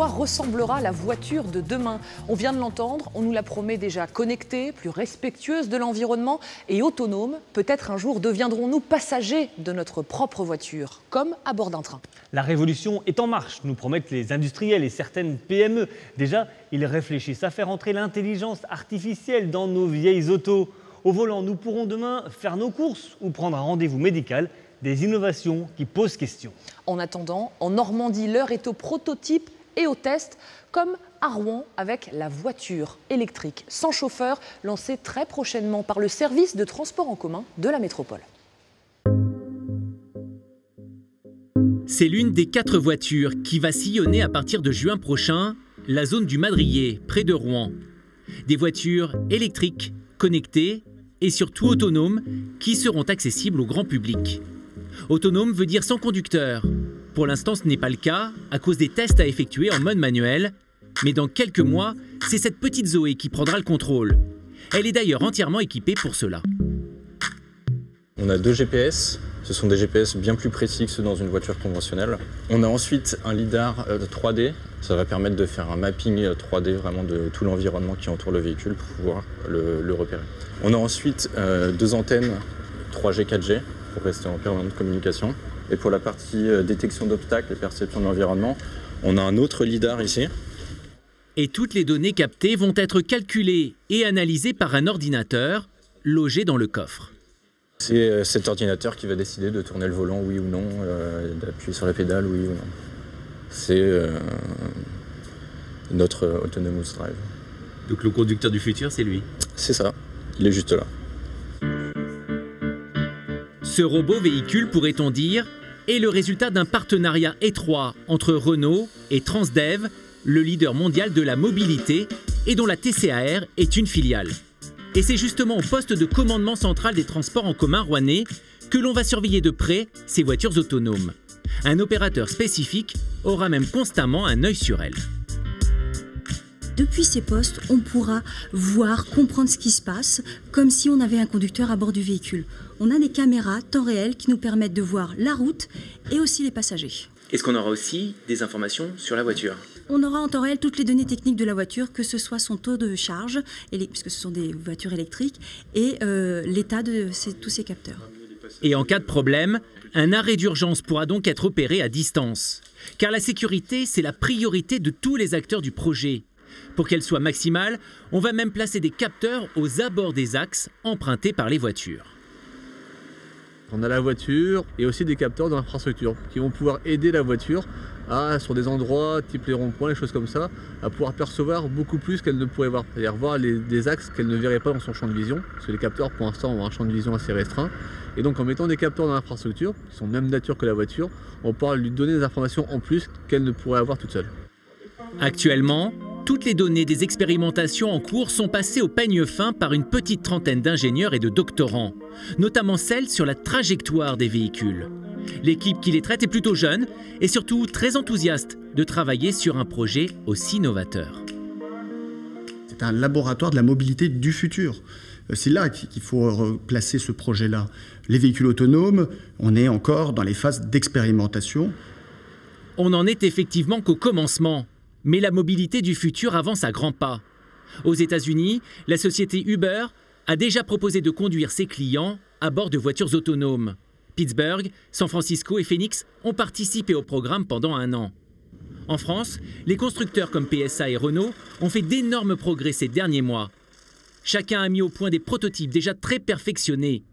quoi ressemblera la voiture de demain? On vient de l'entendre, on nous la promet déjà connectée, plus respectueuse de l'environnement et autonome. Peut-être un jour deviendrons-nous passagers de notre propre voiture, comme à bord d'un train. La révolution est en marche, nous promettent les industriels et certaines PME. Déjà, ils réfléchissent à faire entrer l'intelligence artificielle dans nos vieilles autos. Au volant, nous pourrons demain faire nos courses ou prendre un rendez-vous médical. Des innovations qui posent question. En attendant, en Normandie, l'heure est au prototype et au test, comme à Rouen avec la voiture électrique sans chauffeur, lancée très prochainement par le service de transport en commun de la métropole. C'est l'une des 4 voitures qui va sillonner à partir de juin prochain la zone du Madrier, près de Rouen. Des voitures électriques, connectées et surtout autonomes qui seront accessibles au grand public. Autonome veut dire sans conducteur. Pour l'instant, ce n'est pas le cas à cause des tests à effectuer en mode manuel. Mais dans quelques mois, c'est cette petite Zoé qui prendra le contrôle. Elle est d'ailleurs entièrement équipée pour cela. On a 2 GPS. Ce sont des GPS bien plus précis que ceux dans une voiture conventionnelle. On a ensuite un lidar 3D. Ça va permettre de faire un mapping 3D vraiment de tout l'environnement qui entoure le véhicule pour pouvoir le repérer. On a ensuite 2 antennes 3G, 4G pour rester en permanente communication. Et pour la partie détection d'obstacles et perception de l'environnement, on a un autre lidar ici. Et toutes les données captées vont être calculées et analysées par un ordinateur logé dans le coffre. C'est cet ordinateur qui va décider de tourner le volant, oui ou non, d'appuyer sur la pédale, oui ou non. C'est notre Autonomous Drive. Donc le conducteur du futur, c'est lui? C'est ça, il est juste là. Ce robot véhicule, pourrait-on dire, est le résultat d'un partenariat étroit entre Renault et Transdev, le leader mondial de la mobilité et dont la TCAR est une filiale. Et c'est justement au poste de commandement central des transports en commun rouennais que l'on va surveiller de près ces voitures autonomes. Un opérateur spécifique aura même constamment un œil sur elles. Depuis ces postes, on pourra voir, comprendre ce qui se passe, comme si on avait un conducteur à bord du véhicule. On a des caméras temps réel qui nous permettent de voir la route et aussi les passagers. Est-ce qu'on aura aussi des informations sur la voiture? On aura en temps réel toutes les données techniques de la voiture, que ce soit son taux de charge, puisque ce sont des voitures électriques, et l'état de tous ces capteurs. Et en cas de problème, un arrêt d'urgence pourra donc être opéré à distance. Car la sécurité, c'est la priorité de tous les acteurs du projet. Pour qu'elle soit maximale, on va même placer des capteurs aux abords des axes empruntés par les voitures. On a la voiture et aussi des capteurs dans l'infrastructure qui vont pouvoir aider la voiture sur des endroits type les ronds-points, les choses comme ça, à pouvoir percevoir beaucoup plus qu'elle ne pourrait voir. C'est-à-dire voir des axes qu'elle ne verrait pas dans son champ de vision, parce que les capteurs pour l'instant ont un champ de vision assez restreint. Et donc en mettant des capteurs dans l'infrastructure, qui sont de même nature que la voiture, on pourra lui donner des informations en plus qu'elle ne pourrait avoir toute seule. Actuellement, toutes les données des expérimentations en cours sont passées au peigne fin par une petite trentaine d'ingénieurs et de doctorants, notamment celles sur la trajectoire des véhicules. L'équipe qui les traite est plutôt jeune et surtout très enthousiaste de travailler sur un projet aussi novateur. C'est un laboratoire de la mobilité du futur. C'est là qu'il faut placer ce projet-là. Les véhicules autonomes, on est encore dans les phases d'expérimentation. On n'en est effectivement qu'au commencement. Mais la mobilité du futur avance à grands pas. Aux États-Unis, la société Uber a déjà proposé de conduire ses clients à bord de voitures autonomes. Pittsburgh, San Francisco et Phoenix ont participé au programme pendant 1 an. En France, les constructeurs comme PSA et Renault ont fait d'énormes progrès ces derniers mois. Chacun a mis au point des prototypes déjà très perfectionnés.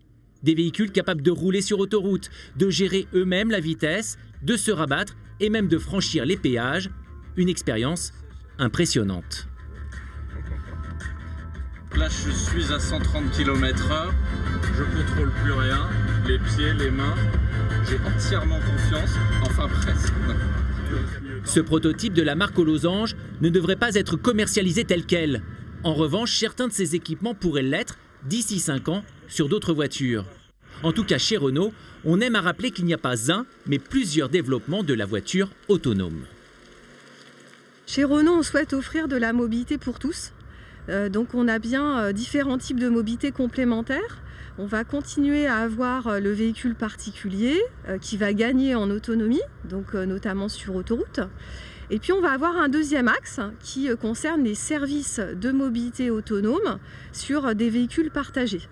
Des véhicules capables de rouler sur autoroute, de gérer eux-mêmes la vitesse, de se rabattre et même de franchir les péages. Une expérience impressionnante. Là, je suis à 130 km/h, je contrôle plus rien, les pieds, les mains, j'ai entièrement confiance, enfin presque. Ce prototype de la marque aux losanges ne devrait pas être commercialisé tel quel. En revanche, certains de ces équipements pourraient l'être d'ici 5 ans sur d'autres voitures. En tout cas, chez Renault, on aime à rappeler qu'il n'y a pas un, mais plusieurs développements de la voiture autonome. Chez Renault, on souhaite offrir de la mobilité pour tous. Donc on a bien différents types de mobilité complémentaires. On va continuer à avoir le véhicule particulier qui va gagner en autonomie, donc notamment sur autoroute. Et puis on va avoir un deuxième axe qui concerne les services de mobilité autonome sur des véhicules partagés.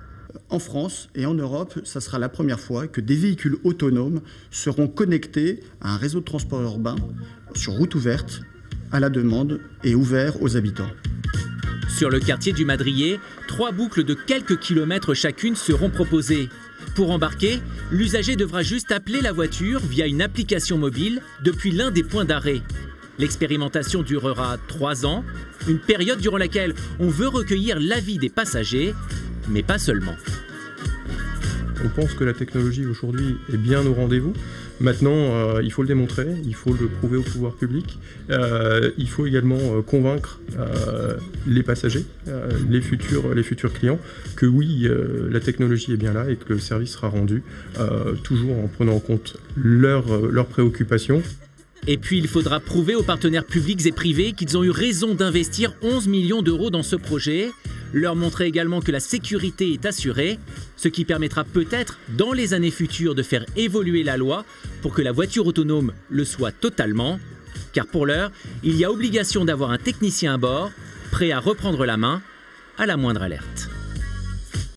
En France et en Europe, ça sera la première fois que des véhicules autonomes seront connectés à un réseau de transport urbain sur route ouverte, à la demande et ouvert aux habitants. Sur le quartier du Madrier, 3 boucles de quelques kilomètres chacune seront proposées. Pour embarquer, l'usager devra juste appeler la voiture via une application mobile depuis l'un des points d'arrêt. L'expérimentation durera 3 ans, une période durant laquelle on veut recueillir l'avis des passagers, mais pas seulement. On pense que la technologie aujourd'hui est bien au rendez-vous. Maintenant, il faut le démontrer, il faut le prouver au pouvoir public. Il faut également convaincre les passagers, les futurs clients, que oui, la technologie est bien là et que le service sera rendu, toujours en prenant en compte leurs préoccupations. Et puis, il faudra prouver aux partenaires publics et privés qu'ils ont eu raison d'investir 11 millions d'euros dans ce projet, leur montrer également que la sécurité est assurée, ce qui permettra peut-être, dans les années futures, de faire évoluer la loi pour que la voiture autonome le soit totalement. Car pour l'heure, il y a obligation d'avoir un technicien à bord, prêt à reprendre la main à la moindre alerte.